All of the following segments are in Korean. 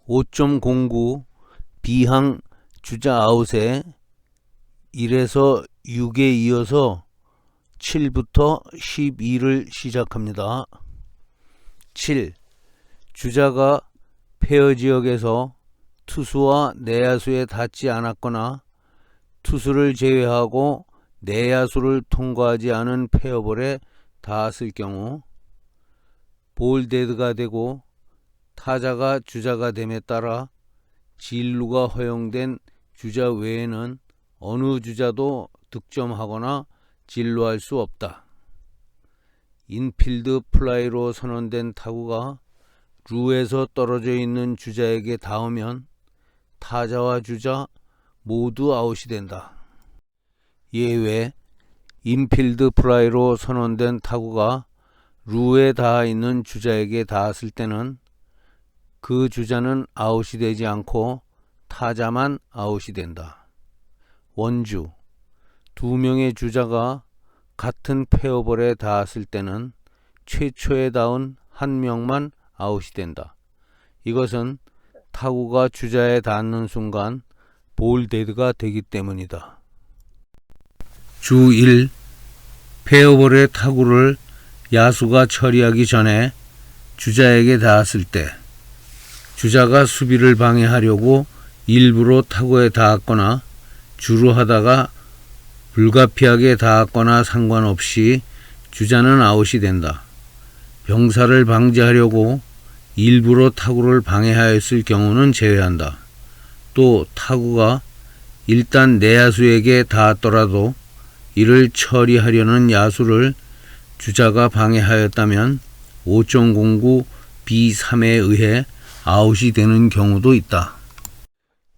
5.09 B항 주자 아웃에 1에서 6에 이어서 7부터 12를 시작합니다. 7. 주자가 페어 지역에서 투수와 내야수에 닿지 않았거나 투수를 제외하고 내야수를 통과하지 않은 페어볼에 닿았을 경우 볼 데드가 되고 타자가 주자가 됨에 따라 진루가 허용된 주자 외에는 어느 주자도 득점하거나 진루할 수 없다. 인필드 플라이로 선언된 타구가 루에서 떨어져 있는 주자에게 닿으면 타자와 주자 모두 아웃이 된다. 예외 인필드 플라이로 선언된 타구가 루에 닿아 있는 주자에게 닿았을 때는 그 주자는 아웃이 되지 않고 타자만 아웃이 된다. 원주 2명의 주자가 같은 페어볼에 닿았을 때는 최초에 닿은 1명만 아웃이 된다. 이것은 타구가 주자에 닿는 순간 볼 데드가 되기 때문이다. 주 1. 페어볼의 타구를 야수가 처리하기 전에 주자에게 닿았을 때 주자가 수비를 방해하려고 일부러 타구에 닿았거나 주로 하다가 불가피하게 닿았거나 상관없이 주자는 아웃이 된다. 병살을 방지하려고 일부러 타구를 방해하였을 경우는 제외한다. 또 타구가 일단 내야수에게 닿았더라도 이를 처리하려는 야수를 주자가 방해하였다면 5.09 B3에 의해 아웃이 되는 경우도 있다.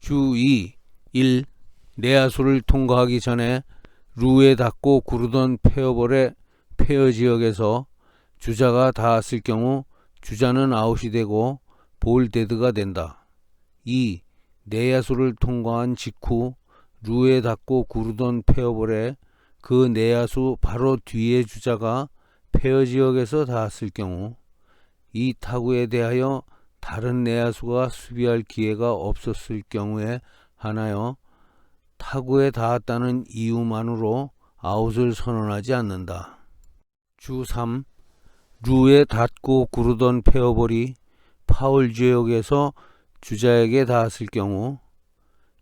주 2. 1. 내야수를 통과하기 전에 루에 닿고 구르던 페어볼의 페어 지역에서 주자가 닿았을 경우 주자는 아웃이 되고 볼 데드가 된다. 2. 내야수를 통과한 직후 루에 닿고 구르던 페어볼에 그 내야수 바로 뒤에 주자가 페어 지역에서 닿았을 경우 이 타구에 대하여 다른 내야수가 수비할 기회가 없었을 경우에 한하여 타구에 닿았다는 이유만으로 아웃을 선언하지 않는다. 주 3. 루에 닿고 구르던 페어볼이 파울 지역에서 주자에게 닿았을 경우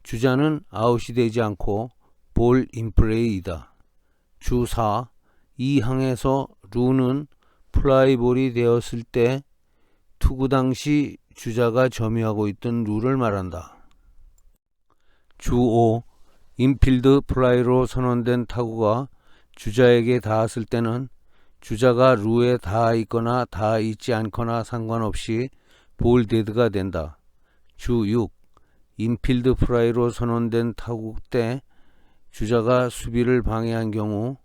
주자는 아웃이 되지 않고 볼 인플레이이다. 주 4. 이 항에서 루는 플라이볼이 되었을 때 투구 당시 주자가 점유하고 있던 루를 말한다. 주 5. 인필드 플라이로 선언된 타구가 주자에게 닿았을 때는 주자가 루에 닿아 있거나 닿아 있지 않거나 상관없이 볼 데드가 된다. 주 6. 인필드 플라이로 선언된 타구 때 주자가 수비를 방해한 경우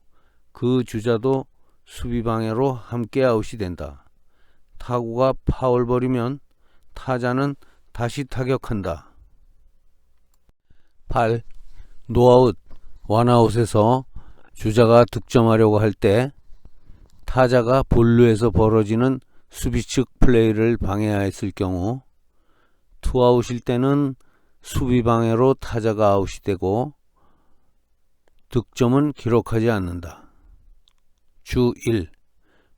그 주자도 수비 방해로 함께 아웃이 된다. 타구가 파울볼이면 타자는 다시 타격한다. 8. 노아웃, 원아웃에서 주자가 득점하려고 할 때 타자가 볼루에서 벌어지는 수비 측 플레이를 방해하였을 경우 투아웃일 때는 수비 방해로 타자가 아웃이 되고 득점은 기록하지 않는다. 주 1.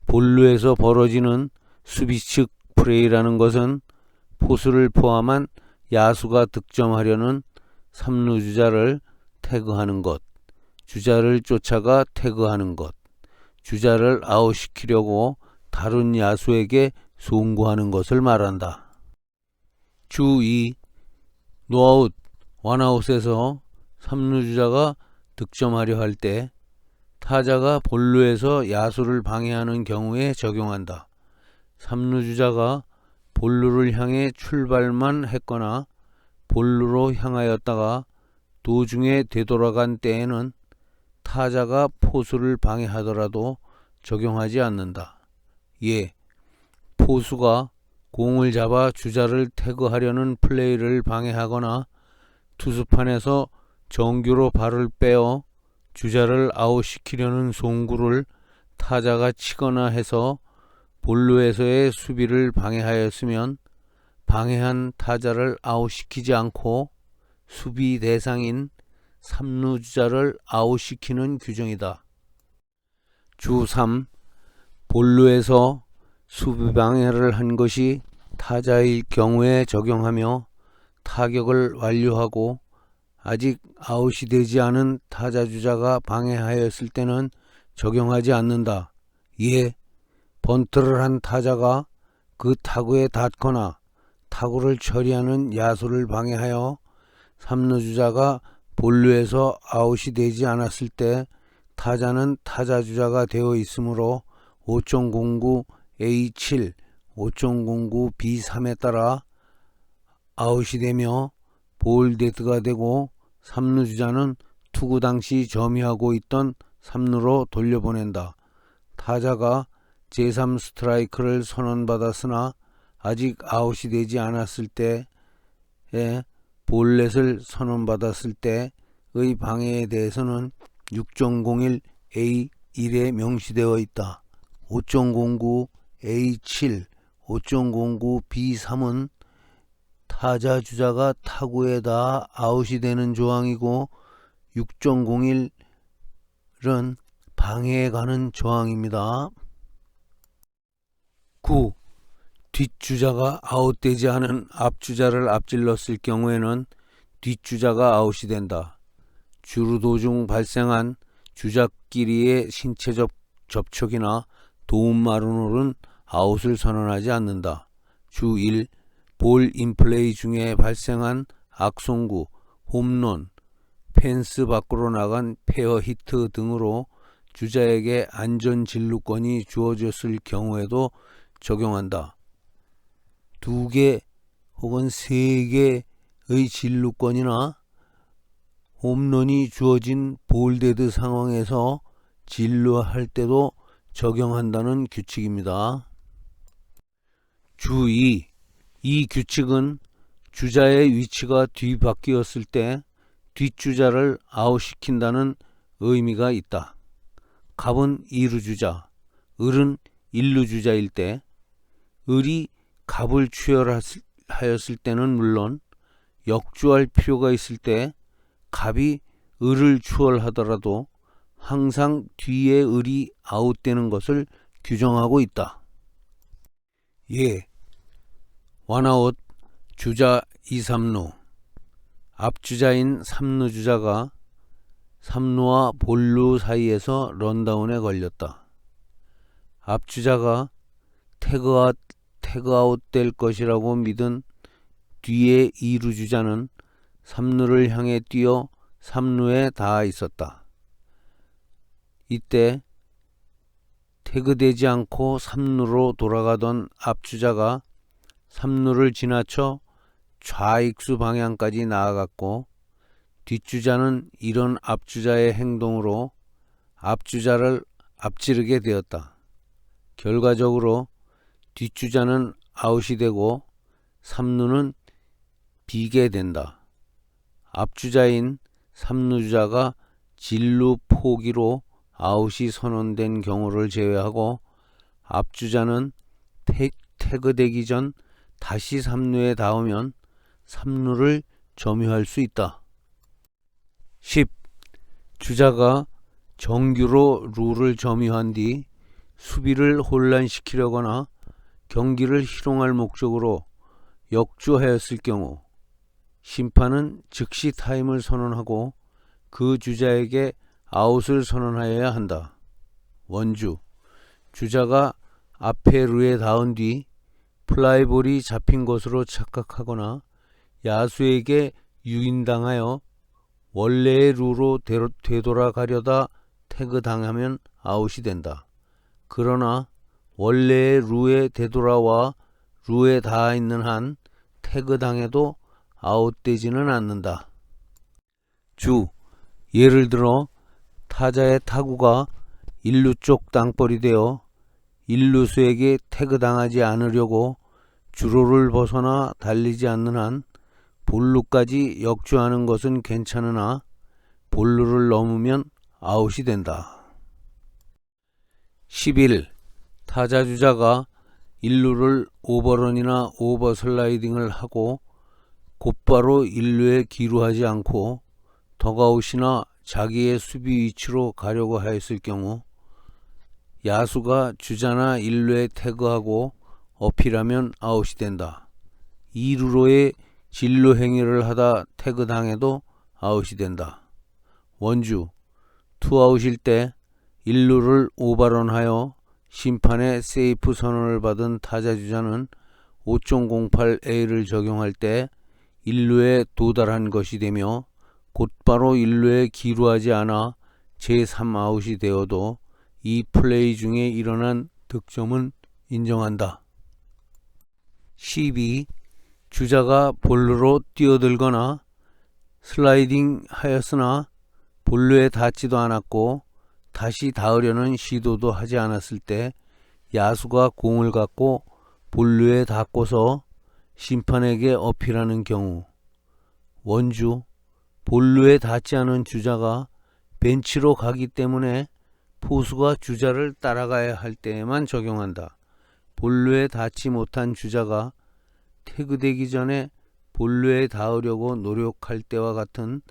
볼루에서 벌어지는 수비 측 플레이라는 것은 포수를 포함한 야수가 득점하려는 3루 주자를 태그하는 것, 주자를 쫓아가 태그하는 것, 주자를 아웃시키려고 다른 야수에게 송구하는 것을 말한다. 주 2. 노아웃, 원아웃에서 3루 주자가 득점하려 할 때 타자가 볼루에서 야수를 방해하는 경우에 적용한다. 3루 주자가 볼루를 향해 출발만 했거나 볼루로 향하였다가 도중에 되돌아간 때에는 타자가 포수를 방해하더라도 적용하지 않는다. 예, 포수가 공을 잡아 주자를 태그하려는 플레이를 방해하거나 투수판에서 정규로 발을 빼어 주자를 아웃시키려는 송구를 타자가 치거나 해서 볼루에서의 수비를 방해하였으면 방해한 타자를 아웃시키지 않고 수비 대상인 3루 주자를 아웃시키는 규정이다. 주 3. 볼루에서 수비 방해를 한 것이 타자일 경우에 적용하며 타격을 완료하고 아직 아웃이 되지 않은 타자 주자가 방해하였을 때는 적용하지 않는다. 이에 번트를 한 타자가 그 타구에 닿거나 타구를 처리하는 야수를 방해하여 3루 주자가 볼루에서 아웃이 되지 않았을 때 타자는 타자 주자가 되어 있으므로 5.09A7, 5.09B3에 따라 아웃이 되며 볼데드가 되고 3루 주자는 투구 당시 점유하고 있던 3루로 돌려보낸다. 타자가 제3 스트라이크를 선언받았으나 아직 아웃이 되지 않았을 때에 볼넷을 선언받았을 때의 방해에 대해서는 6.01A1에 명시되어 있다. 5.09A7, 5.09B3은 타자 주자가 타구에 닿아 아웃이 되는 조항이고 6.01은 방해에 관한 조항입니다. 9. 뒷주자가 아웃되지 않은 앞주자를 앞질렀을 경우에는 뒷주자가 아웃이 된다. 주루 도중 발생한 주자끼리의 신체적 접촉이나 도움마루는 아웃을 선언하지 않는다. 주 1. 볼 인플레이 중에 발생한 악송구, 홈런, 펜스 밖으로 나간 페어 히트 등으로 주자에게 안전 진루권이 주어졌을 경우에도 적용한다. 2개 혹은 3개의 진루권이나 홈런이 주어진 볼데드 상황에서 진루할 때도 적용한다는 규칙입니다. 주 2. 이 규칙은 주자의 위치가 뒤바뀌었을 때 뒷주자를 아웃시킨다는 의미가 있다. 갑은 2루주자, 을은 1루주자일 때 을이 갑을 추월하였을 때는 물론 역주할 필요가 있을 때 갑이 을을 추월하더라도 항상 뒤에 을이 아웃되는 것을 규정하고 있다. 예. 원아웃 주자 2, 3루 앞주자인 3루 주자가 3루와 볼루 사이에서 런다운에 걸렸다. 앞주자가 태그아웃 될 것이라고 믿은 뒤에 2루 주자는 3루를 향해 뛰어 3루에 닿아 있었다. 이때 태그되지 않고 3루로 돌아가던 앞주자가 3루를 지나쳐 좌익수 방향까지 나아갔고 뒷주자는 이런 앞주자의 행동으로 앞주자를 앞지르게 되었다. 결과적으로 뒷주자는 아웃이 되고 3루는 비게 된다. 앞주자인 3루 주자가 진루 포기로 아웃이 선언된 경우를 제외하고 앞주자는 태그되기 전 다시 3루에 닿으면 3루를 점유할 수 있다. 10. 주자가 정규로 룰을 점유한 뒤 수비를 혼란시키려거나 경기를 희롱할 목적으로 역주하였을 경우 심판은 즉시 타임을 선언하고 그 주자에게 아웃을 선언하여야 한다. 원주 주자가 앞에 루에 닿은 뒤 플라이볼이 잡힌 것으로 착각하거나 야수에게 유인당하여 원래의 루로 되돌아가려다 태그당하면 아웃이 된다. 그러나 원래의 루에 되돌아와 루에 닿아 있는 한 태그당해도 아웃되지는 않는다. 예를 들어 타자의 타구가 1루 쪽 땅볼이 되어 1루수에게 태그당하지 않으려고 주로를 벗어나 달리지 않는 한 볼루까지 역주하는 것은 괜찮으나 볼루를 넘으면 아웃이 된다. 11. 타자 주자가 1루를 오버런이나 오버 슬라이딩을 하고 곧바로 1루에 기루하지 않고 덕아웃이나 자기의 수비 위치로 가려고 하였을 경우 야수가 주자나 1루에 태그하고 어필하면 아웃이 된다. 2루로의 진루 행위를 하다 태그 당해도 아웃이 된다. 원주 투아웃일 때 1루를 오버런하여 심판의 세이프 선언을 받은 타자 주자는 5.08A를 적용할 때 1루에 도달한 것이 되며 곧바로 1루에 기루하지 않아 제3아웃이 되어도 이 플레이 중에 일어난 득점은 인정한다. 12. 주자가 볼루로 뛰어들거나 슬라이딩 하였으나 볼루에 닿지도 않았고 다시 닿으려는 시도도 하지 않았을 때 야수가 공을 갖고 볼루에 닿고서 심판에게 어필하는 경우 원주 볼루에 닿지 않은 주자가 벤치로 가기 때문에 포수가 주자를 따라가야 할 때에만 적용한다. 볼루에 닿지 못한 주자가 태그되기 전에 볼루에 닿으려고 노력할 때와 같은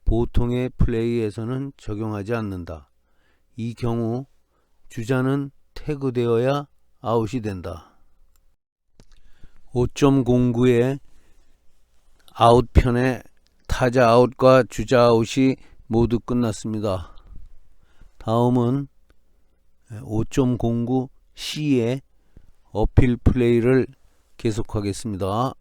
보통의 플레이에서는 적용하지 않는다. 이 경우 주자는 태그되어야 아웃이 된다. 5.09의 아웃편에 타자 아웃과 주자 아웃이 모두 끝났습니다. 다음은 5.09C의 어필 플레이를 계속하겠습니다.